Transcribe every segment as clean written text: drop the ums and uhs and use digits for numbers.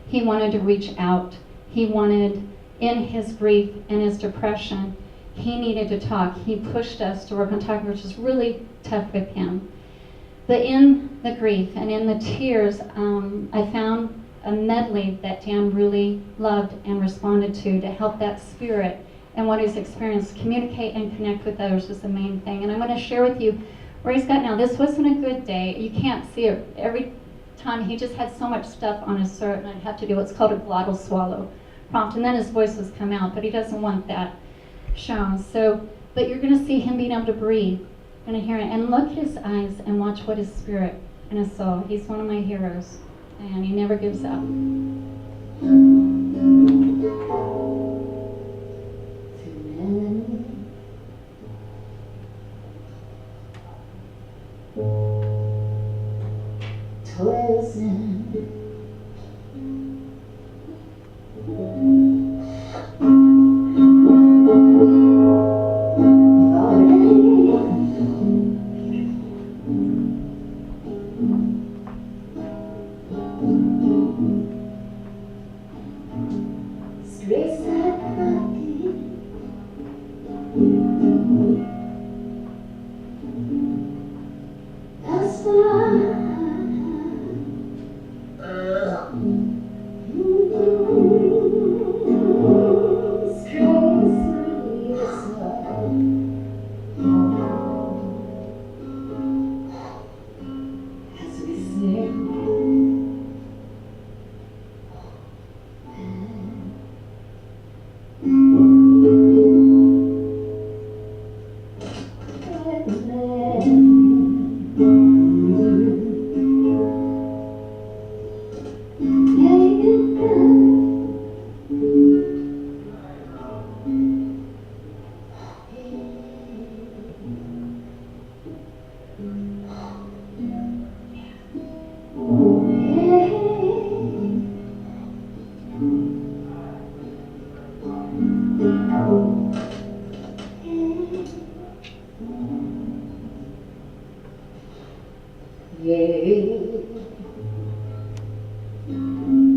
He wanted to reach out. He wanted, in his grief and his depression, he needed to talk. He pushed us to work on talking, which was really tough with him. But in the grief and in the tears, I found a medley that Dan really loved and responded to help that spirit and what he's experienced. Communicate and connect with others was the main thing. And I'm going to share with you where he's got now. This wasn't a good day. You can't see it. Every time he just had so much stuff on his throat, and I'd have to do what's called a glottal swallow prompt, and then his voice was come out, but he doesn't want that shown. So, but you're going to see him being able to breathe. You're going to hear it, and look at his eyes and watch what his spirit and his soul. He's one of my heroes, and he never gives up.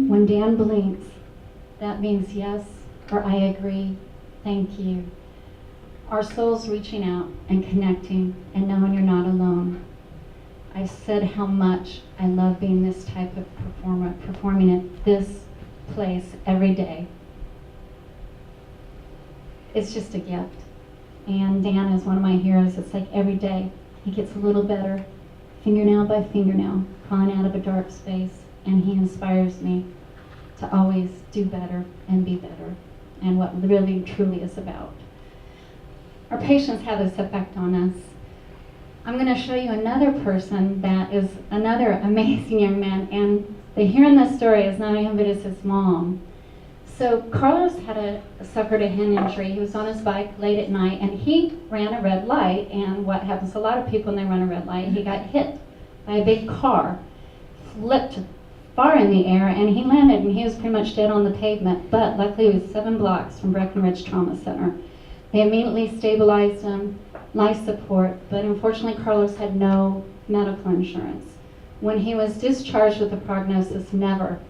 When Dan blinks, that means yes, or I agree, thank you. Our soul's reaching out and connecting and knowing you're not alone. I've said how much I love being this type of performer, performing at this place every day. It's just a gift. And Dan is one of my heroes. It's like every day he gets a little better, fingernail by fingernail, crawling out of a dark space, and he inspires me to always do better and be better, and what really truly is about. Our patients have this effect on us. I'm going to show you another person that is another amazing young man, and the hearing this story is not him, but it's his mom. So Carlos had suffered a hand injury. He was on his bike late at night, and he ran a red light, and what happens to a lot of people when they run a red light, he got hit by a big car, flipped far in the air, and he landed, and he was pretty much dead on the pavement, but luckily he was 7 blocks from Breckenridge Trauma Center. They immediately stabilized him, life support, but unfortunately Carlos had no medical insurance. When he was discharged with the prognosis, never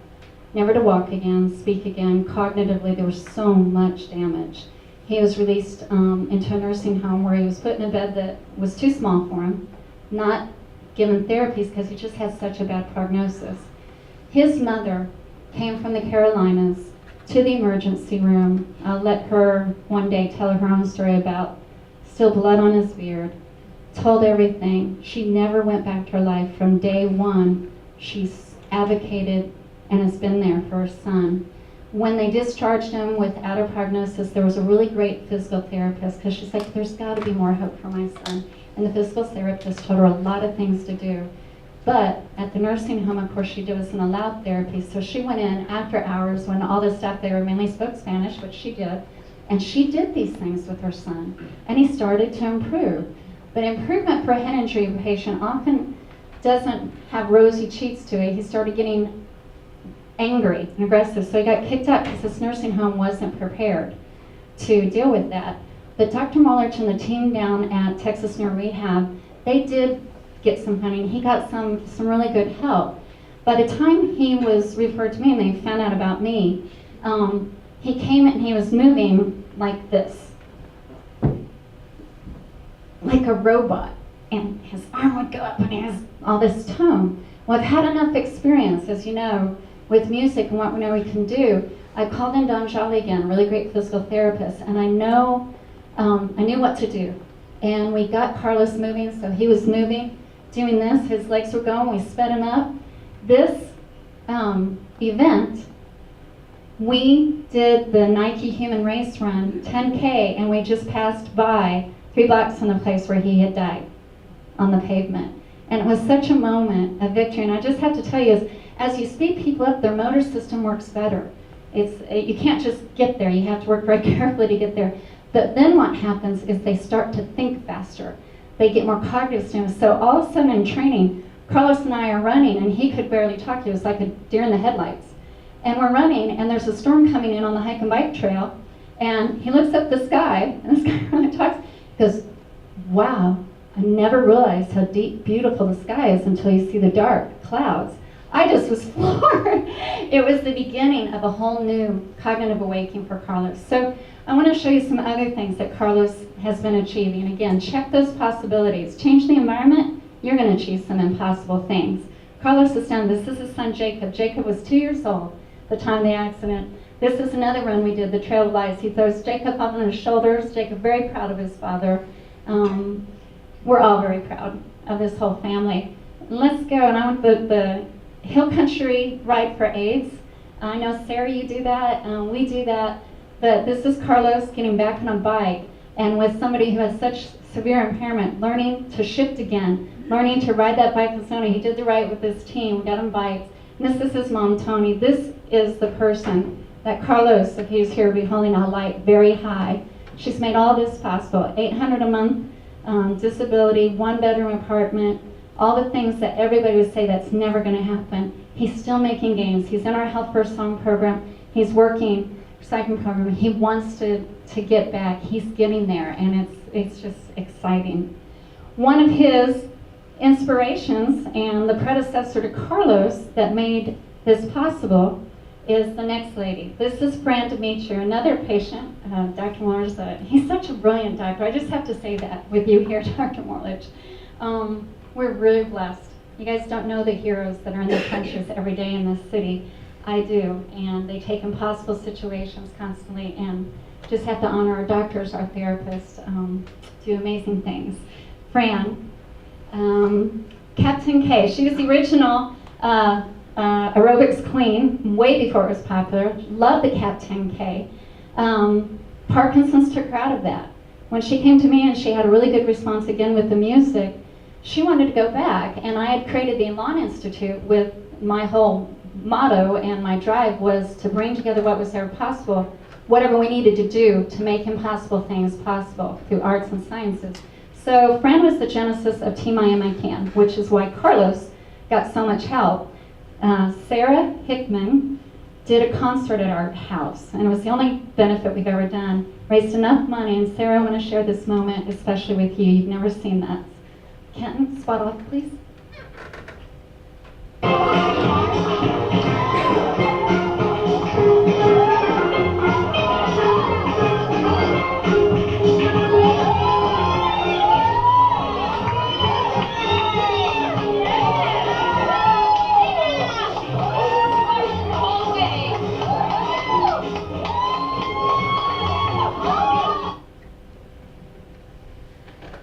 to walk again, speak again, cognitively there was so much damage. He was released into a nursing home where he was put in a bed that was too small for him, not given therapies because he just had such a bad prognosis. His mother came from the Carolinas to the emergency room. I'll let her one day tell her own story about still blood on his beard, told everything. She never went back to her life. From day one, she's advocated and has been there for her son. When they discharged him without a prognosis, there was a really great physical therapist because she's like, there's got to be more hope for my son. And the physical therapist told her a lot of things to do. But at the nursing home, of course, she wasn't allowed therapy, so she went in after hours when all the staff there mainly spoke Spanish, which she did, and she did these things with her son, and he started to improve. But improvement for a head injury patient often doesn't have rosy cheeks to it. He started getting angry and aggressive, so he got kicked out because this nursing home wasn't prepared to deal with that. But Dr. Mullerch and the team down at Texas Neuro Rehab, they did get some funding. He got some really good help. By the time he was referred to me and they found out about me, he came and he was moving like this, like a robot, and his arm would go up and he has all this tone. Well, I've had enough experience, as you know, with music and what we know we can do. I called in Don Jolly again, a really great physical therapist, and I knew what to do. And we got Carlos moving, so he was moving, doing this, his legs were going, we sped him up. This event, we did the Nike Human Race Run, 10K, and we just passed by 3 blocks from the place where he had died on the pavement. And it was such a moment of victory. And I just have to tell you, as you speed people up, their motor system works better. You can't just get there. You have to work very carefully to get there. But then what happens is they start to think faster. They get more cognitive stimulus. So all of a sudden in training, Carlos and I are running, and he could barely talk. He was like a deer in the headlights. And we're running, and there's a storm coming in on the hike and bike trail. And he looks up the sky, and this guy really talks. He goes, wow, I never realized how deep, beautiful the sky is until you see the dark clouds. I just was floored. It was the beginning of a whole new cognitive awakening for Carlos. So I want to show you some other things that Carlos has been achieving. Again, check those possibilities. Change the environment, you're going to achieve some impossible things. Carlos has done this. This is his son Jacob. Jacob was 2 years old at the time of the accident. This is another run we did, the Trail of Lights. He throws Jacob up on his shoulders. Jacob very proud of his father. We're all very proud of this whole family. Let's go, and I want the Hill Country Ride for AIDS. I know, Sarah, you do that, we do that, but this is Carlos getting back on a bike, and with somebody who has such severe impairment, learning to shift again, learning to ride that bike with Sony. He did the ride with his team, we got him bikes. And this is his mom, Tony. This is the person that Carlos, if he was here, would be holding a light very high. She's made all this possible. $800 a month, disability, 1-bedroom apartment, all the things that everybody would say that's never going to happen. He's still making gains. He's in our Health First Song program. He's working recycling program. He wants to get back. He's getting there, and it's just exciting. One of his inspirations and the predecessor to Carlos that made this possible is the next lady. This is Fran Demetriou, another patient, Dr. Moore's. He's such a brilliant doctor. I just have to say that with you here, Dr. Morlich. We're really blessed. You guys don't know the heroes that are in the trenches every day in this city. I do, and they take impossible situations constantly, and just have to honor our doctors, our therapists, do amazing things. Fran, Captain K, she was the original aerobics queen way before it was popular. Loved the Captain K. Parkinson's took her out of that. When she came to me and she had a really good response again with the music, she wanted to go back, and I had created the Lawn Institute with my whole motto, and my drive was to bring together what was ever possible, whatever we needed to do to make impossible things possible through arts and sciences. So Fran was the genesis of Team I Am I Can, which is why Carlos got so much help. Sarah Hickman did a concert at our house, and it was the only benefit we've ever done. Raised enough money, and Sarah, I want to share this moment, especially with you. You've never seen that. Kenton, spot off, please.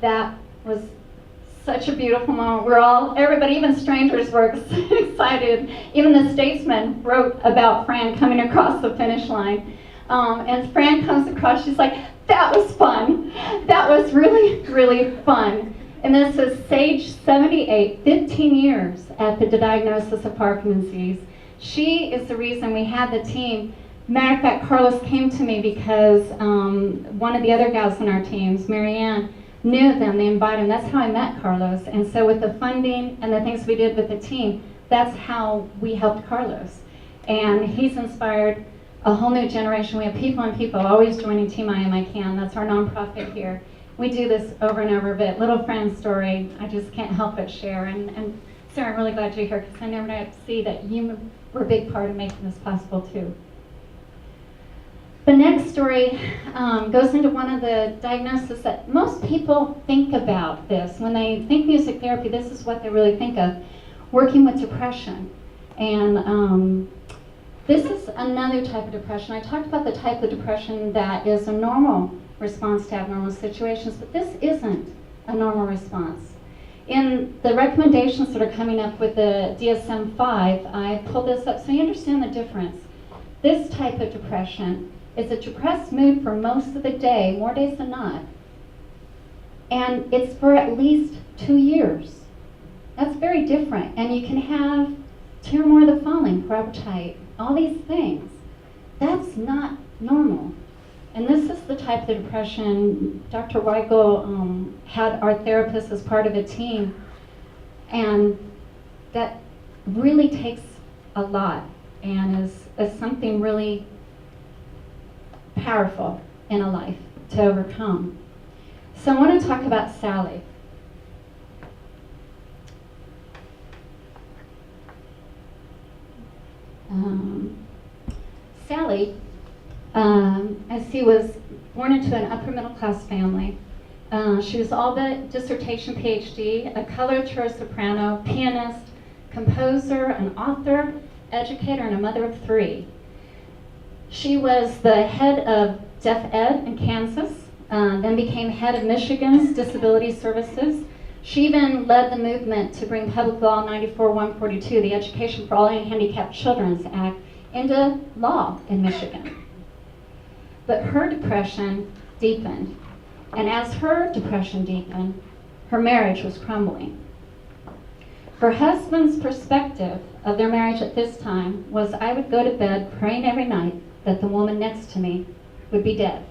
That was such a beautiful moment. Everybody, even strangers were excited. Even the statesman wrote about Fran coming across the finish line. And Fran comes across, she's like, that was fun. That was really, really fun. And this is Sage 78, 15 years after the diagnosis of Parkinson's disease. She is the reason we had the team. Matter of fact, Carlos came to me because one of the other gals in our teams, Marianne, knew them, they invited him. That's how I met Carlos. And so with the funding and the things we did with the team, that's how we helped Carlos. And he's inspired a whole new generation. We have people and people always joining Team I Am I Can. That's our nonprofit here. We do this over and over, but little Fran's story, I just can't help but share. And Sarah, I'm really glad you're here because I never got to see that you were a big part of making this possible too. The next story goes into one of the diagnoses that most people think about this. When they think music therapy, this is what they really think of, working with depression. And this is another type of depression. I talked about the type of depression that is a normal response to abnormal situations, but this isn't a normal response. In the recommendations that are coming up with the DSM-5, I pulled this up so you understand the difference. This type of depression is a depressed mood for most of the day, more days than not, and it's for at least 2 years. That's very different, and you can have 2 or more of the following: poor appetite, all these things. That's not normal. And this is the type of depression. Dr. Weigel had our therapist as part of a team, and that really takes a lot and is something really powerful in a life to overcome. So I want to talk about Sally. Sally, as she was born into an upper middle class family. She was all but dissertation PhD, a coloratura soprano, pianist, composer, an author, educator, and a mother of 3. She was the head of Deaf Ed in Kansas, then became head of Michigan's Disability Services. She even led the movement to bring Public Law 94-142, the Education for All Handicapped Children's Act, into law in Michigan. But her depression deepened, and as her depression deepened, her marriage was crumbling. Her husband's perspective of their marriage at this time was, I would go to bed praying every night that the woman next to me would be dead.